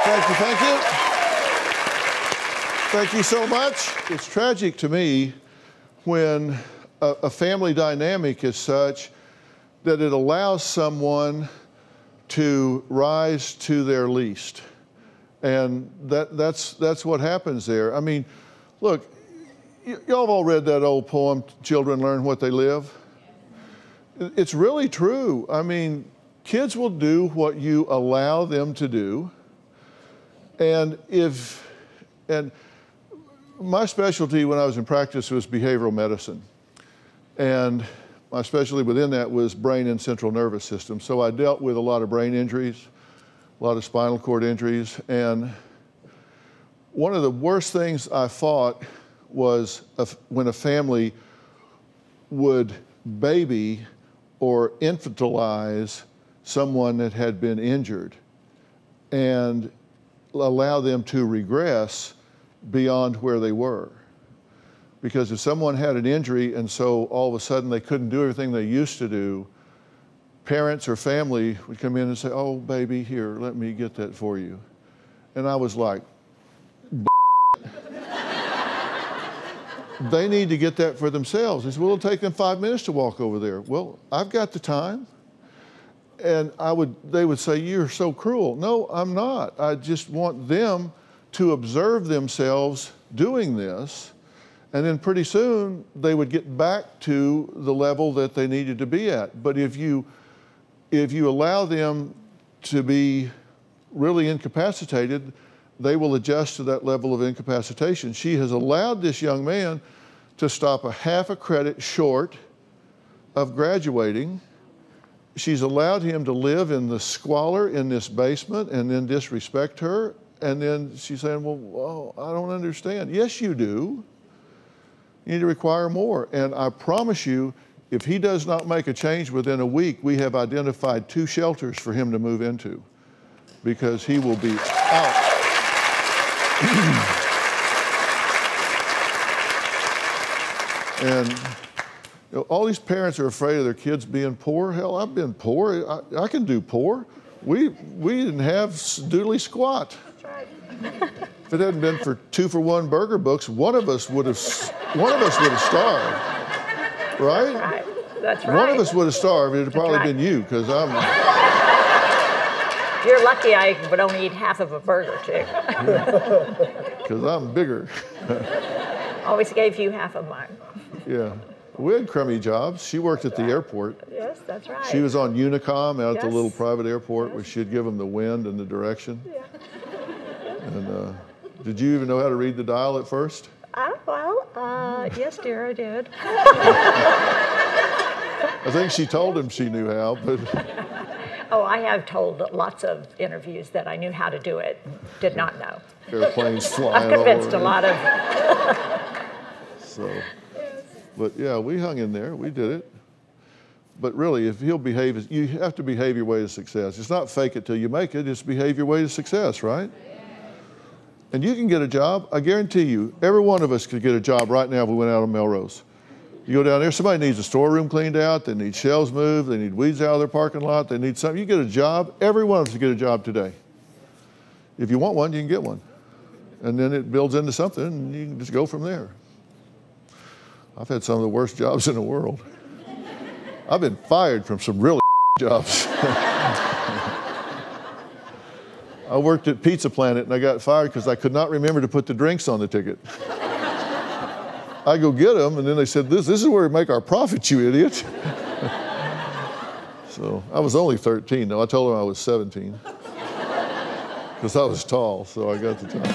Thank you, thank you. Thank you so much. It's tragic to me when a family dynamic is such that it allows someone to rise to their least. And that's what happens there. I mean, look, y'all have all read that old poem, Children Learn What They Live? It's really true. I mean, kids will do what you allow them to do. And my specialty when I was in practice was behavioral medicine. And my specialty within that was brain and central nervous system. So I dealt with a lot of brain injuries, a lot of spinal cord injuries. And one of the worst things I fought was when a family would baby or infantilize someone that had been injured and allow them to regress beyond where they were. Because if someone had an injury and so all of a sudden they couldn't do everything they used to do, parents or family would come in and say, oh, baby, here, let me get that for you. And I was like, they need to get that for themselves. They said, well, it'll take them 5 minutes to walk over there. Well, I've got the time. And they would say, you're so cruel. No, I'm not. I just want them to observe themselves doing this. And then pretty soon they would get back to the level that they needed to be at. But if you allow them to be really incapacitated, they will adjust to that level of incapacitation. She has allowed this young man to stop a half a credit short of graduating. She's allowed him to live in the squalor in this basement and then disrespect her. And then she's saying, well, I don't understand. Yes, you do. You need to require more. And I promise you, if he does not make a change within a week, we have identified 2 shelters for him to move into because he will be out. And you know, all these parents are afraid of their kids being poor. Hell, I've been poor. I can do poor. We didn't have doodly squat. That's right. If it hadn't been for 2-for-1 burger books, one of us would have starved, right? That's right. That's right. One of us would have starved. It'd probably been you, because I'm. You're lucky I would only eat half of a burger too. Because I'm bigger. Always gave you half of mine. Yeah. We had crummy jobs. She worked at the airport. Yes, that's right. She was on Unicom out at the Yes. little private airport where she'd give them the wind and the direction. Yeah. And did you even know how to read the dial at first? Yes, dear, I did. I think she told him she knew how, but. Oh, I have told lots of interviews that I knew how to do it, did not know. Airplanes flying I've convinced over. a lot of. So, but yeah, we hung in there. We did it. But really, if he'll behave, you have to behave your way to success. It's not fake it till you make it. It's behave your way to success, right? And you can get a job. I guarantee you, every one of us could get a job right now if we went out on Melrose. You go down there, somebody needs a storeroom cleaned out, they need shelves moved, they need weeds out of their parking lot, they need something. You get a job, every one of us can get a job today. If you want one, you can get one. And then it builds into something, and you can just go from there. I've had some of the worst jobs in the world. I've been fired from some really jobs. I worked at Pizza Planet, and I got fired because I could not remember to put the drinks on the ticket. I go get them, and then they said, this is where we make our profits, you idiot. So I was only 13, though. I told them I was 17. Because I was tall, so I got the job.